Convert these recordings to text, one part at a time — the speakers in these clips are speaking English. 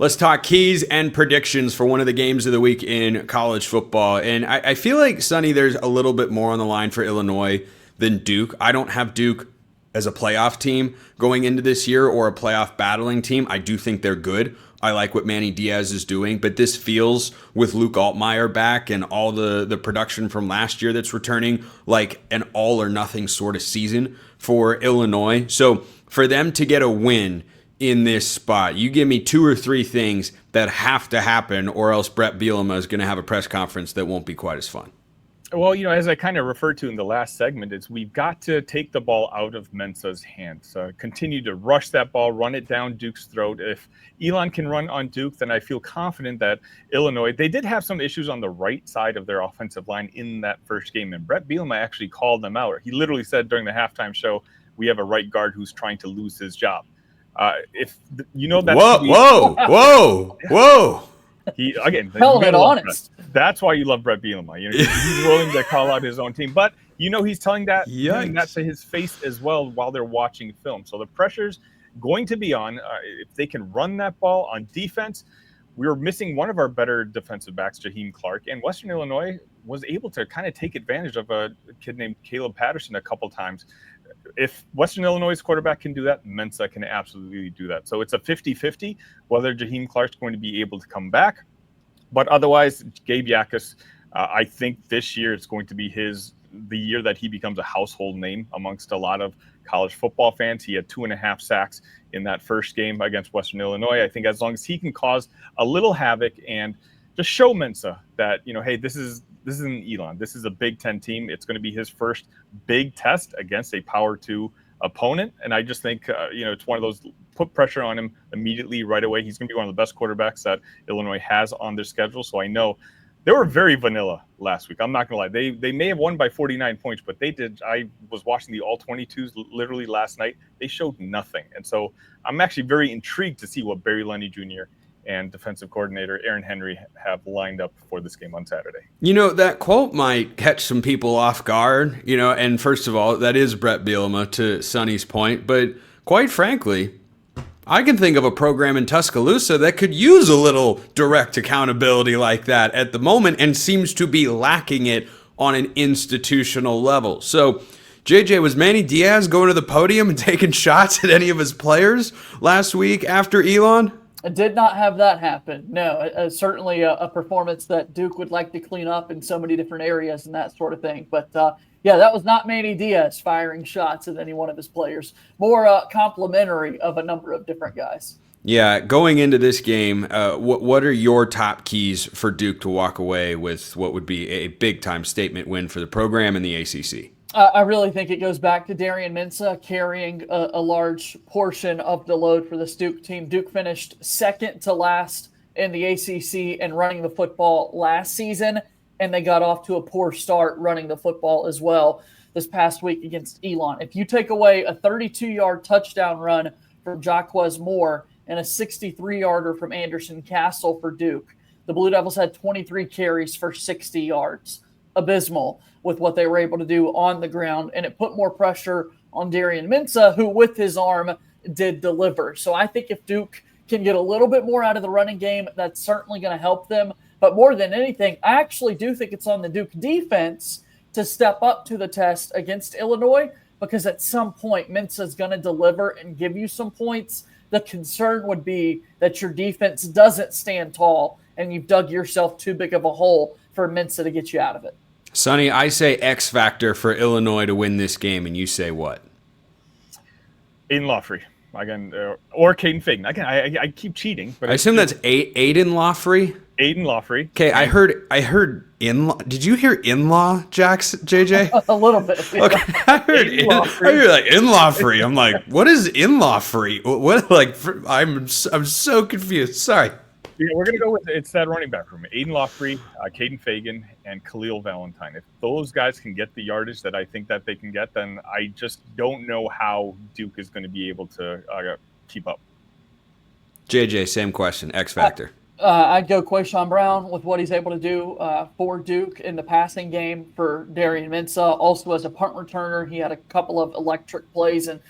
Let's talk keys and predictions for one of the games of the week in college football. And I feel like, Sonny, there's a little bit more on the line for Illinois than Duke. I don't have Duke as a playoff team going into this year or a playoff battling team. I do think they're good. I like what Manny Diaz is doing, but this feels, with Luke Altmaier back and all the production from last year that's returning, like an all or nothing sort of season for Illinois. So for them to get a win in this spot, you give me 2 or 3 things that have to happen, or else Bret Bielema is going to have a press conference that won't be quite as fun. Well, as I kind of referred to in the last segment, is we've got to take the ball out of Mensah's hands. Continue to rush that ball, run it down Duke's throat. If Elon can run on Duke, then I feel confident that Illinois, they did have some issues on the right side of their offensive line in that first game, and Bret Bielema actually called them out. He literally said during the halftime show, we have a right guard who's trying to lose his job. That's whoa. He again, it honest. That's why you love Bret Bielema. He's willing to call out his own team, but he's telling that to his face as well while they're watching film. So the pressure's going to be on. If they can run that ball on defense, we were missing one of our better defensive backs, Jaheim Clark, and Western Illinois was able to kind of take advantage of a kid named Caleb Patterson a couple times. If Western Illinois' quarterback can do that, Mensah can absolutely do that. So it's a 50-50 whether Jaheim Clark's going to be able to come back. But otherwise, Gabe Yakus, I think this year it's going to be the year that he becomes a household name amongst a lot of college football fans. He had 2.5 sacks in that first game against Western Illinois. I think as long as he can cause a little havoc and just show Mensah that, hey, this isn't Elon. This is a Big Ten team. It's going to be his first big test against a Power 2 opponent. And I just think, it's one of those, put pressure on him immediately right away. He's going to be one of the best quarterbacks that Illinois has on their schedule. So I know they were very vanilla last week. I'm not going to lie. They may have won by 49 points, but they did. I was watching the All-22s literally last night. They showed nothing. And so I'm actually very intrigued to see what Barry Lunny Jr. and defensive coordinator Aaron Henry have lined up for this game on Saturday. That quote might catch some people off guard, and first of all, that is Bret Bielema, to Sonny's point, but quite frankly, I can think of a program in Tuscaloosa that could use a little direct accountability like that at the moment and seems to be lacking it on an institutional level. So, JJ, was Manny Diaz going to the podium and taking shots at any of his players last week after Elon? I did not have that happen. No, certainly a performance that Duke would like to clean up in so many different areas and that sort of thing. But, that was not Manny Diaz firing shots at any one of his players. More complimentary of a number of different guys. Yeah, going into this game, what are your top keys for Duke to walk away with what would be a big-time statement win for the program and the ACC? I really think it goes back to Darian Mensah carrying a large portion of the load for this Duke team. Duke finished second to last in the ACC and running the football last season, and they got off to a poor start running the football as well this past week against Elon. If you take away a 32-yard touchdown run from Jaquez Moore and a 63-yarder from Anderson Castle for Duke, the Blue Devils had 23 carries for 60 yards. Abysmal with what they were able to do on the ground, and it put more pressure on Darian Mensah, who with his arm did deliver. So I think if Duke can get a little bit more out of the running game, that's certainly going to help them. But more than anything, I actually do think it's on the Duke defense to step up to the test against Illinois, because at some point Mensah is going to deliver and give you some points. The concern would be that your defense doesn't stand tall and you've dug yourself too big of a hole for Mensah to get you out of it. Sonny, I say X factor for Illinois to win this game, and you say what? Aiden Lawfrey. Again, or Caden Fagan. Again, I keep cheating. But I assume that's Aiden Lawfrey? Aiden Lawfrey. Okay, I heard in-law. Did you hear in-law, JJ? A little bit. Yeah. Okay, I heard like in-law free. I'm like, what is in-law free? What I'm so confused. Sorry. Yeah, we're going to go with it's that running back room. Aiden Lawfrey, Caden Fagan, and Khalil Valentine. If those guys can get the yardage that I think that they can get, then I just don't know how Duke is going to be able to keep up. JJ, same question. X factor. I'd go Quayshawn Brown with what he's able to do for Duke in the passing game for Darian Mensah. Also as a punt returner, he had a couple of electric plays and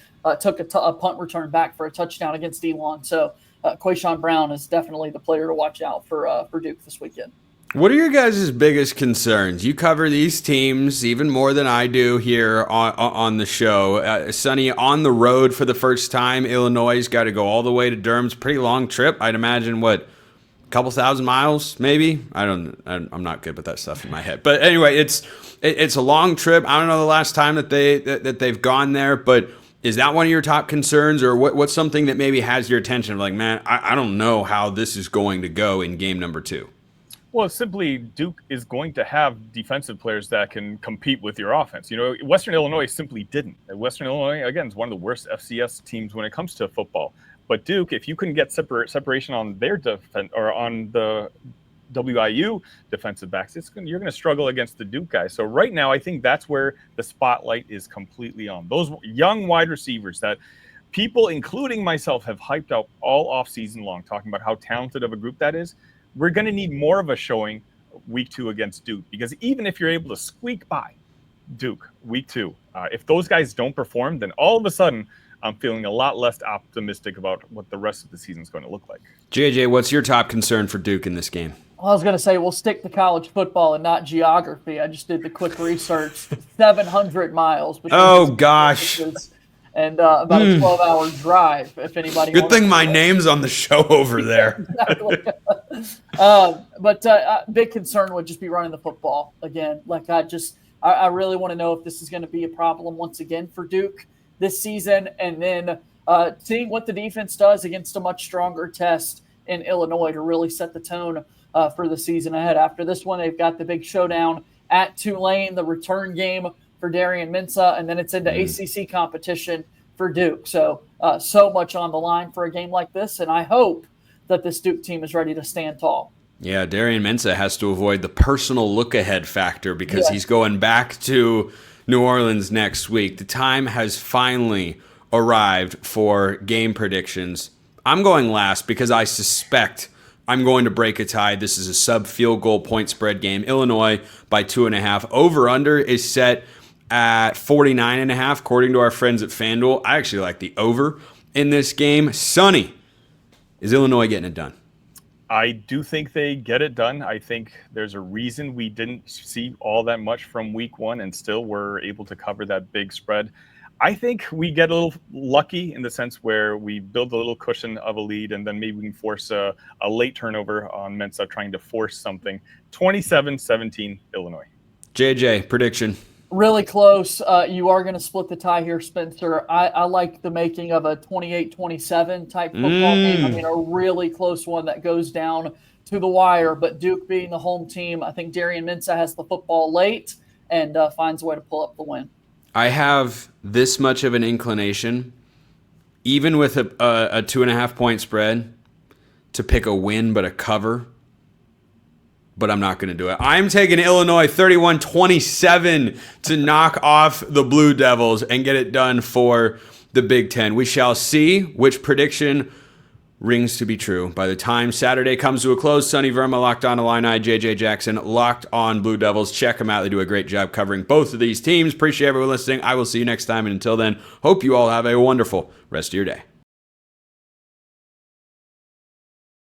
took a punt return back for a touchdown against Elon. So Quayshawn Brown is definitely the player to watch out for Duke this weekend. What are your guys' biggest concerns? You cover these teams even more than I do here on the show. Sonny, on the road for the first time, Illinois got to go all the way to Durham. It's a pretty long trip. I'd imagine, a couple thousand miles, maybe? I'm not good with that stuff in my head. But anyway, it's a long trip. I don't know the last time that they've gone there, but is that one of your top concerns, or what's something that maybe has your attention? Like, man, I don't know how this is going to go in game number 2. Well, simply Duke is going to have defensive players that can compete with your offense. Western Illinois simply didn't. Western Illinois, again, is one of the worst FCS teams when it comes to football. But Duke, if you couldn't get separation on their defense or on the WIU defensive backs, you're going to struggle against the Duke guys. So right now, I think that's where the spotlight is completely on. Those young wide receivers that people, including myself, have hyped up all offseason long, talking about how talented of a group that is. We're going to need more of a showing week 2 against Duke, because even if you're able to squeak by Duke week 2, if those guys don't perform, then all of a sudden I'm feeling a lot less optimistic about what the rest of the season is going to look like. JJ, what's your top concern for Duke in this game? Well, I was going to say we'll stick to college football and not geography. I just did the quick research. 700 miles. Oh, gosh. And about a 12-hour drive, if anybody Good thing my name's on the show over there. Exactly. But big concern would just be running the football again. I really want to know if this is going to be a problem once again for Duke this season, and then seeing what the defense does against a much stronger test in Illinois to really set the tone for the season ahead. After this one, they've got the big showdown at Tulane, the return game for Darian Mensah, and then it's into ACC competition for Duke. So much on the line for a game like this, and I hope that this Duke team is ready to stand tall. Yeah, Darian Mensah has to avoid the personal look-ahead factor because he's going back to New Orleans next week. The time has finally arrived for game predictions. I'm going last because I suspect I'm going to break a tie. This is a sub-field goal point spread game. Illinois by 2.5. Over-under is set at 49.5, according to our friends at FanDuel. I actually like the over in this game. Sonny, is Illinois getting it done? I do think they get it done. I think there's a reason we didn't see all that much from week 1 and still were able to cover that big spread. I think we get a little lucky in the sense where we build a little cushion of a lead, and then maybe we can force a late turnover on Mensah trying to force something. 27-17 Illinois. JJ, prediction. Really close. You are going to split the tie here, Spencer. I like the making of a 28-27 type football game. I mean, a really close one that goes down to the wire. But Duke being the home team, I think Darian Mensah has the football late and finds a way to pull up the win. I have this much of an inclination, even with a 2.5 point spread, to pick a win but a cover. But I'm not going to do it. I'm taking Illinois 31-27 to knock off the Blue Devils and get it done for the Big Ten. We shall see which prediction rings to be true. By the time Saturday comes to a close, Sonny Verma, Locked On Illini, JJ Jackson, Locked On Blue Devils. Check them out. They do a great job covering both of these teams. Appreciate everyone listening. I will see you next time. And until then, hope you all have a wonderful rest of your day.